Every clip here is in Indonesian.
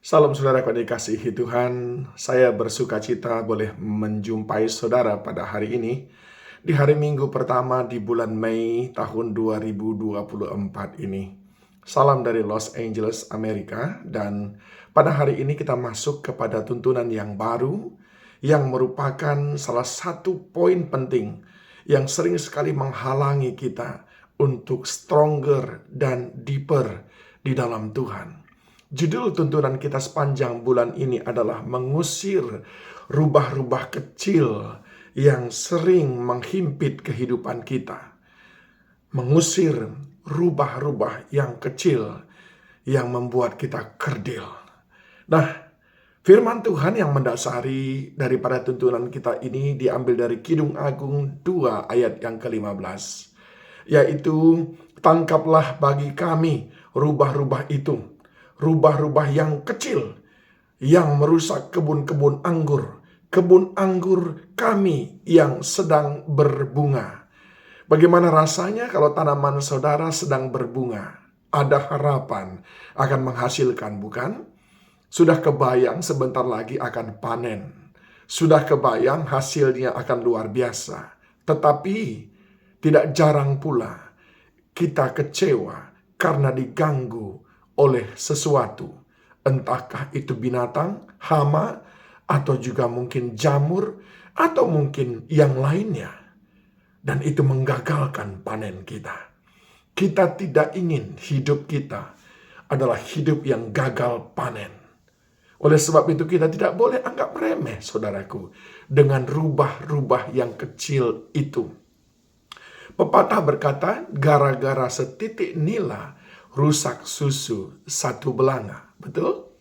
Salam saudara yang dikasihi Tuhan, saya bersuka cita boleh menjumpai saudara pada hari ini, di hari Minggu pertama di bulan Mei tahun 2024 ini. Salam dari Los Angeles, Amerika, dan pada hari ini kita masuk kepada tuntunan yang baru, yang merupakan salah satu poin penting yang sering sekali menghalangi kita untuk stronger dan deeper di dalam Tuhan. Judul tuntunan kita sepanjang bulan ini adalah mengusir rubah-rubah kecil yang sering menghimpit kehidupan kita. Mengusir rubah-rubah yang kecil yang membuat kita kerdil. Nah, firman Tuhan yang mendasari daripada tuntunan kita ini diambil dari Kidung Agung 2 ayat yang ke-15. Yaitu, tangkaplah bagi kami rubah-rubah itu. Rubah-rubah yang kecil yang merusak kebun-kebun anggur kami yang sedang berbunga. Bagaimana rasanya kalau tanaman saudara sedang berbunga? Ada harapan akan menghasilkan, bukan? Sudah kebayang sebentar lagi akan panen. Sudah kebayang hasilnya akan luar biasa. Tetapi tidak jarang pula kita kecewa karena diganggu oleh sesuatu, entahkah itu binatang, hama, atau juga mungkin jamur, atau mungkin yang lainnya. Dan itu menggagalkan panen kita. Kita tidak ingin hidup kita adalah hidup yang gagal panen. Oleh sebab itu kita tidak boleh anggap remeh, saudaraku, dengan rubah-rubah yang kecil itu. Pepatah berkata, gara-gara setitik nila, rusak susu satu belanga. Betul?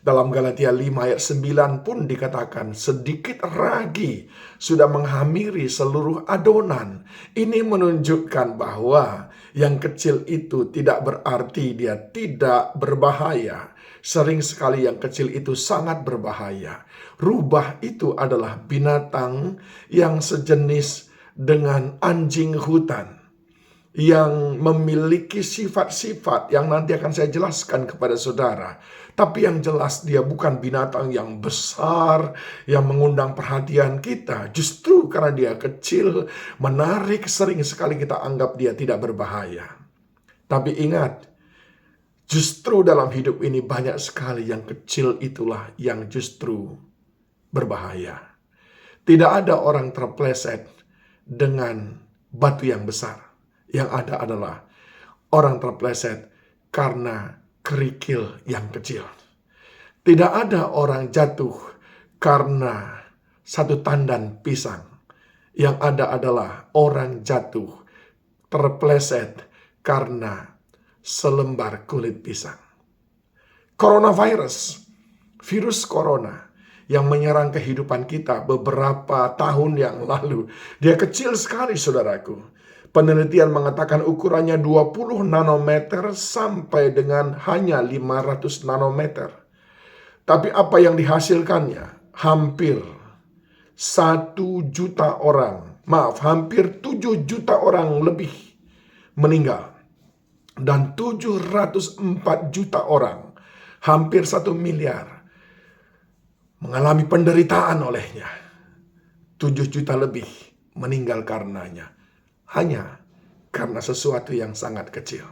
Dalam Galatia 5 ayat 9 pun dikatakan, sedikit ragi sudah menghamiri seluruh adonan. Ini menunjukkan bahwa yang kecil itu tidak berarti dia tidak berbahaya. Sering sekali yang kecil itu sangat berbahaya. Rubah itu adalah binatang yang sejenis dengan anjing hutan, yang memiliki sifat-sifat yang nanti akan saya jelaskan kepada saudara. Tapi yang jelas dia bukan binatang yang besar, yang mengundang perhatian kita. Justru karena dia kecil, menarik, sering sekali kita anggap dia tidak berbahaya. Tapi ingat, justru dalam hidup ini banyak sekali yang kecil itulah yang justru berbahaya. Tidak ada orang terpleset dengan batu yang besar. Yang ada adalah orang terpleset karena kerikil yang kecil. Tidak ada orang jatuh karena satu tandan pisang. Yang ada adalah orang jatuh terpleset karena selembar kulit pisang. Coronavirus, virus corona yang menyerang kehidupan kita beberapa tahun yang lalu. Dia kecil sekali, saudaraku. Penelitian mengatakan ukurannya 20 nanometer sampai dengan hanya 500 nanometer. Tapi apa yang dihasilkannya? Hampir 1 juta orang, hampir 7 juta orang lebih meninggal. Dan 704 juta orang, hampir 1 miliar, mengalami penderitaan olehnya. 7 juta lebih meninggal karenanya. Hanya karena sesuatu yang sangat kecil.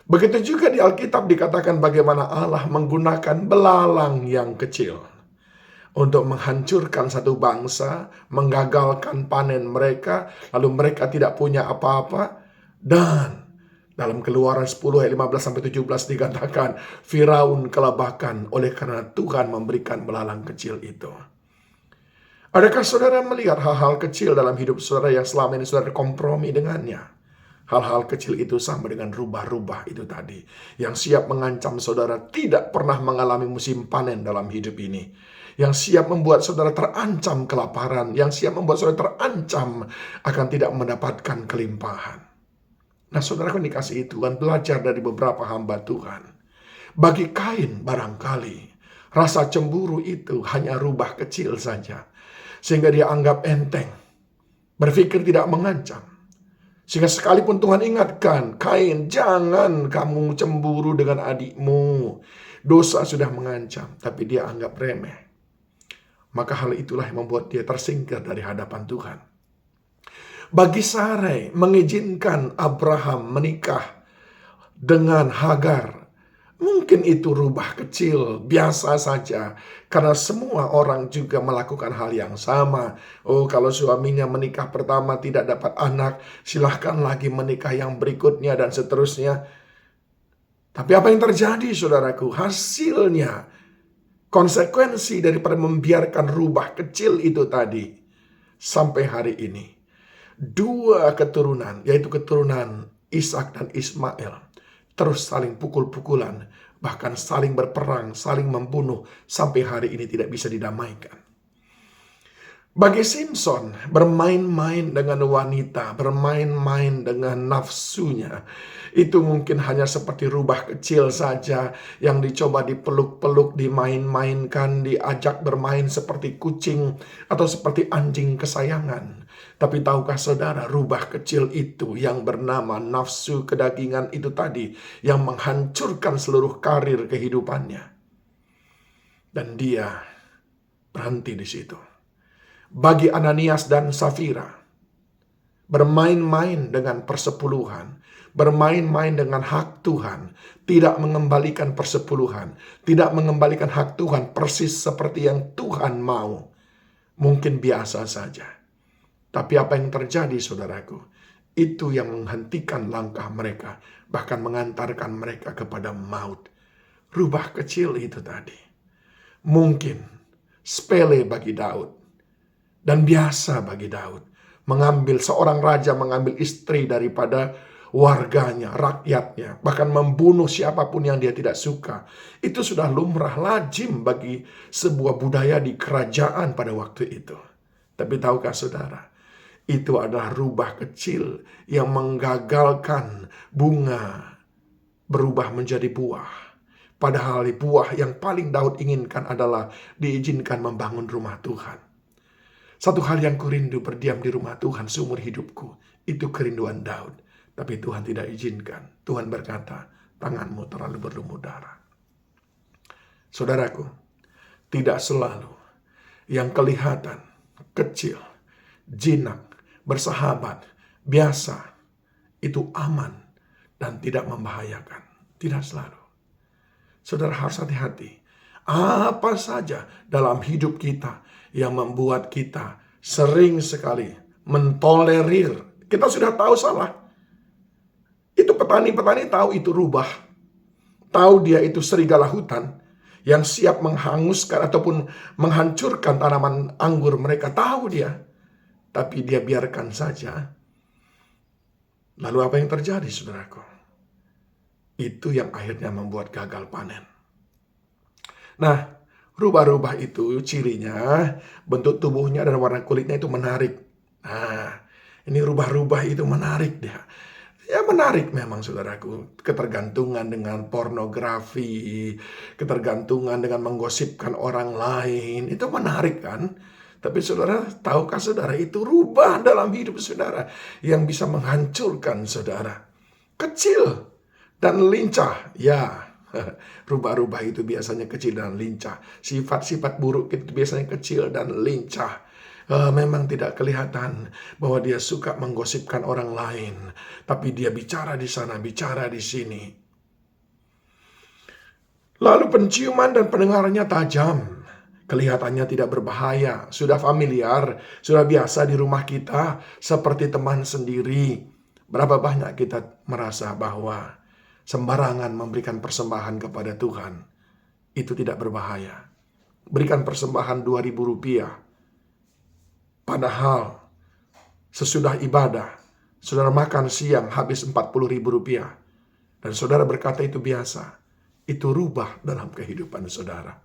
Begitu juga di Alkitab dikatakan bagaimana Allah menggunakan belalang yang kecil untuk menghancurkan satu bangsa, menggagalkan panen mereka, lalu mereka tidak punya apa-apa. Dan dalam Keluaran 10 ayat 15-17 dikatakan Firaun kelabakan oleh karena Tuhan memberikan belalang kecil itu. Adakah saudara melihat hal-hal kecil dalam hidup saudara yang selama ini saudara kompromi dengannya? Hal-hal kecil itu sama dengan rubah-rubah itu tadi, yang siap mengancam saudara tidak pernah mengalami musim panen dalam hidup ini. Yang siap membuat saudara terancam kelaparan, yang siap membuat saudara terancam akan tidak mendapatkan kelimpahan. Nah, saudara kan dikasihi Tuhan, belajar dari beberapa hamba Tuhan. Bagi Kain barangkali rasa cemburu itu hanya rubah kecil saja, sehingga dia anggap enteng, berpikir tidak mengancam. Sehingga sekalipun Tuhan ingatkan, Kain, jangan kamu cemburu dengan adikmu. Dosa sudah mengancam, tapi dia anggap remeh. Maka hal itulah yang membuat dia tersingkir dari hadapan Tuhan. Bagi Sarai, mengizinkan Abraham menikah dengan Hagar, mungkin itu rubah kecil, biasa saja. Karena semua orang juga melakukan hal yang sama. Oh, kalau suaminya menikah pertama tidak dapat anak, silahkan lagi menikah yang berikutnya dan seterusnya. Tapi apa yang terjadi, saudaraku? Hasilnya, konsekuensi daripada membiarkan rubah kecil itu tadi, sampai hari ini, dua keturunan, yaitu keturunan Ishak dan Ismail, terus saling pukul-pukulan, bahkan saling berperang, saling membunuh, sampai hari ini tidak bisa didamaikan. Bagi Simpson, bermain-main dengan wanita, bermain-main dengan nafsunya, itu mungkin hanya seperti rubah kecil saja yang dicoba dipeluk-peluk, dimain-mainkan, diajak bermain seperti kucing atau seperti anjing kesayangan. Tapi tahukah saudara, rubah kecil itu yang bernama nafsu kedagingan itu tadi yang menghancurkan seluruh karir kehidupannya. Dan dia berhenti di situ. Bagi Ananias dan Safira, bermain-main dengan persepuluhan, bermain-main dengan hak Tuhan, tidak mengembalikan persepuluhan, tidak mengembalikan hak Tuhan persis seperti yang Tuhan mau, mungkin biasa saja. Tapi apa yang terjadi, saudaraku, itu yang menghentikan langkah mereka, bahkan mengantarkan mereka kepada maut. Rubah kecil itu tadi mungkin sepele bagi Daud dan biasa bagi Daud. Seorang raja mengambil istri daripada warganya, rakyatnya, bahkan membunuh siapapun yang dia tidak suka. Itu sudah lumrah, lazim bagi sebuah budaya di kerajaan pada waktu itu. Tapi tahukah saudara, itu adalah rubah kecil yang menggagalkan bunga berubah menjadi buah. Padahal buah yang paling Daud inginkan adalah diizinkan membangun rumah Tuhan. Satu hal yang kurindu, berdiam di rumah Tuhan seumur hidupku. Itu kerinduan Daud. Tapi Tuhan tidak izinkan. Tuhan berkata, tanganmu terlalu berlumur darah. Saudaraku, tidak selalu yang kelihatan kecil, jinak, bersahabat, biasa, itu aman dan tidak membahayakan. Tidak selalu. Saudara harus hati-hati. Apa saja dalam hidup kita yang membuat kita sering sekali mentolerir. Kita sudah tahu salah. Itu petani-petani tahu itu rubah. Tahu dia itu serigala hutan yang siap menghanguskan ataupun menghancurkan tanaman anggur mereka. Tahu dia. Tapi dia biarkan saja. Lalu apa yang terjadi, saudaraku? Itu yang akhirnya membuat gagal panen. Nah, rubah-rubah itu cirinya bentuk tubuhnya dan warna kulitnya itu menarik. Nah, ini rubah-rubah itu menarik dia. Ya menarik memang, saudaraku. Ketergantungan dengan pornografi, ketergantungan dengan menggosipkan orang lain, itu menarik kan? Tapi saudara, tahukah saudara, itu rubah dalam hidup saudara yang bisa menghancurkan saudara. Kecil dan lincah, ya. Rubah-rubah itu biasanya kecil dan lincah. Sifat-sifat buruk itu biasanya kecil dan lincah. Memang tidak kelihatan bahwa dia suka menggosipkan orang lain. Tapi dia bicara di sana, bicara di sini. Lalu penciuman dan pendengarannya tajam. Kelihatannya tidak berbahaya. Sudah familiar, sudah biasa di rumah kita. Seperti teman sendiri. Berapa banyak kita merasa bahwa sembarangan memberikan persembahan kepada Tuhan, itu tidak berbahaya. Berikan persembahan Rp2.000. Padahal sesudah ibadah, saudara makan siang habis Rp40.000. Dan saudara berkata itu biasa. Itu rubah dalam kehidupan saudara.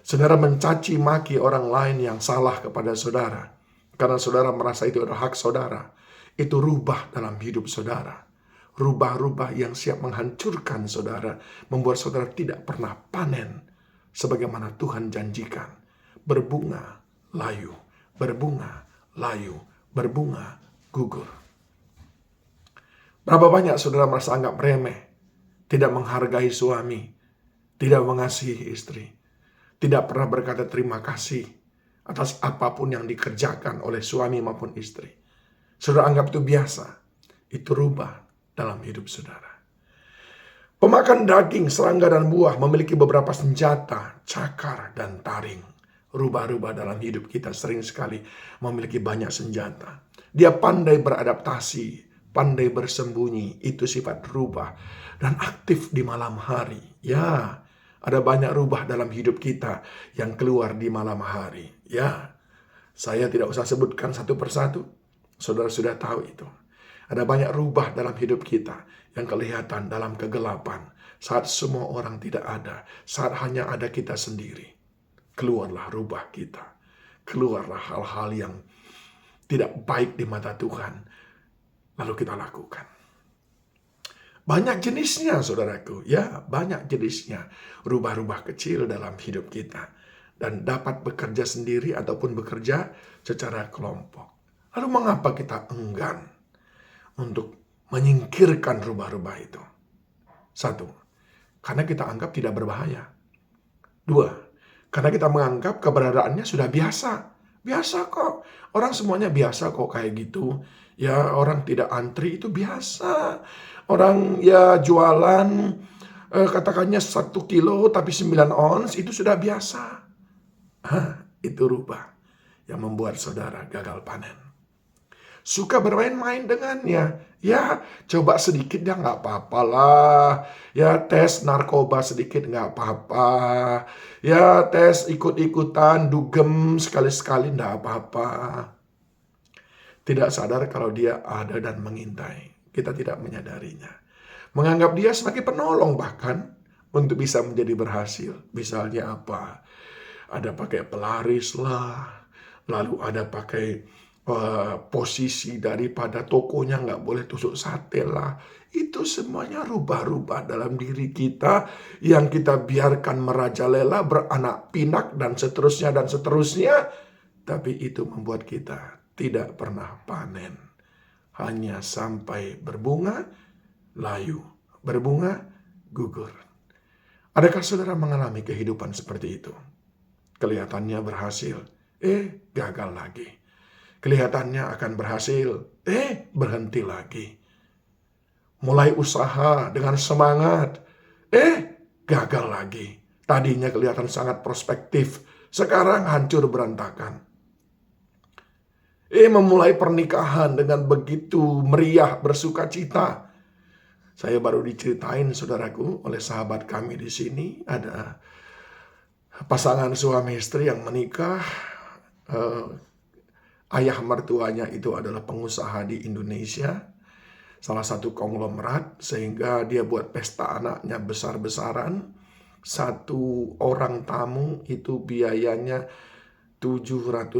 Saudara mencaci maki orang lain yang salah kepada saudara. Karena saudara merasa itu adalah hak saudara. Itu rubah dalam hidup saudara. Rubah-rubah yang siap menghancurkan saudara, membuat saudara tidak pernah panen sebagaimana Tuhan janjikan. Berbunga, layu, berbunga, layu, berbunga, gugur. Berapa banyak saudara merasa anggap remeh, tidak menghargai suami, tidak mengasihi istri, tidak pernah berkata terima kasih atas apapun yang dikerjakan oleh suami maupun istri. Saudara anggap itu biasa. Itu rubah dalam hidup saudara. Pemakan daging, serangga, dan buah memiliki beberapa senjata, cakar, dan taring. Rubah-rubah dalam hidup kita sering sekali memiliki banyak senjata. Dia pandai beradaptasi, pandai bersembunyi. Itu sifat rubah. Dan aktif di malam hari. Ya, ada banyak rubah dalam hidup kita yang keluar di malam hari. Ya, saya tidak usah sebutkan satu persatu. Saudara sudah tahu itu. Ada banyak rubah dalam hidup kita yang kelihatan dalam kegelapan. Saat semua orang tidak ada. Saat hanya ada kita sendiri. Keluarlah rubah kita. Keluarlah hal-hal yang tidak baik di mata Tuhan. Lalu kita lakukan. Banyak jenisnya, saudaraku. Ya, banyak jenisnya. Rubah-rubah kecil dalam hidup kita. Dan dapat bekerja sendiri ataupun bekerja secara kelompok. Lalu mengapa kita enggan untuk menyingkirkan rubah-rubah itu? Satu, karena kita anggap tidak berbahaya. Dua, karena kita menganggap keberadaannya sudah biasa. Biasa kok. Orang semuanya biasa kok kayak gitu. Ya, orang tidak antri itu biasa. Orang ya jualan katakannya 1 kilo tapi 9 ons itu sudah biasa. Itu rubah yang membuat saudara gagal panen. Suka bermain-main dengannya. Ya, coba sedikit ya nggak apa-apa lah. Ya, tes narkoba sedikit nggak apa-apa. Ya, tes ikut-ikutan, dugem sekali-sekali nggak apa-apa. Tidak sadar kalau dia ada dan mengintai. Kita tidak menyadarinya. Menganggap dia sebagai penolong bahkan untuk bisa menjadi berhasil. Misalnya apa? Ada pakai pelaris lah. Lalu ada pakai posisi daripada tokonya nggak boleh tusuk sate lah. Itu semuanya rubah-rubah dalam diri kita yang kita biarkan merajalela, beranak pinak dan seterusnya dan seterusnya. Tapi itu membuat kita tidak pernah panen. Hanya sampai berbunga, layu. Berbunga, gugur. Adakah saudara mengalami kehidupan seperti itu? Kelihatannya berhasil, gagal lagi. Kelihatannya akan berhasil, berhenti lagi. Mulai usaha dengan semangat, gagal lagi. Tadinya kelihatan sangat prospektif, sekarang hancur berantakan. Memulai pernikahan dengan begitu meriah, bersuka cita. Saya baru diceritain, saudaraku, oleh sahabat kami di sini, ada pasangan suami istri yang menikah. Ayah mertuanya itu adalah pengusaha di Indonesia, salah satu konglomerat, sehingga dia buat pesta anaknya besar-besaran. 1 orang tamu itu biayanya $700.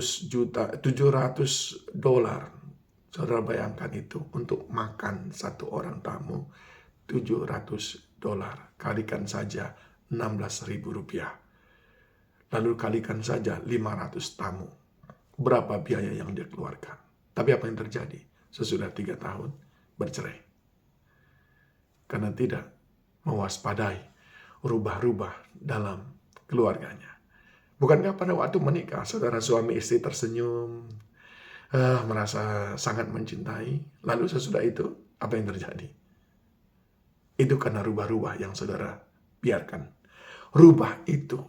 Saudara bayangkan itu, untuk makan 1 orang tamu, $700. Kalikan saja Rp16.000. Lalu kalikan saja 500 tamu. Berapa biaya yang dia keluarkan. Tapi apa yang terjadi? Sesudah 3 tahun bercerai. Karena tidak mewaspadai rubah-rubah dalam keluarganya. Bukankah pada waktu menikah, saudara suami istri tersenyum, merasa sangat mencintai. Lalu sesudah itu, apa yang terjadi? Itu karena rubah-rubah yang saudara biarkan. Rubah itu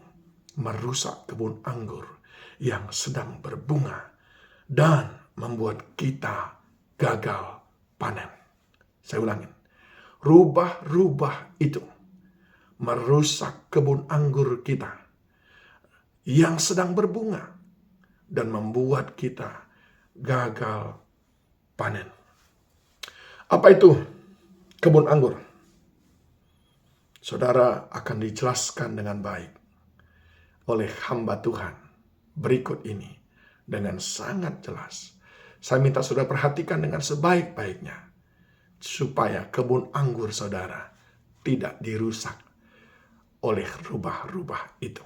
merusak kebun anggur yang sedang berbunga dan membuat kita gagal panen. Saya ulangin. Rubah-rubah itu merusak kebun anggur kita yang sedang berbunga dan membuat kita gagal panen. Apa itu kebun anggur? Saudara akan dijelaskan dengan baik oleh hamba Tuhan berikut ini dengan sangat jelas. Saya minta saudara perhatikan dengan sebaik-baiknya supaya kebun anggur saudara tidak dirusak oleh rubah-rubah itu.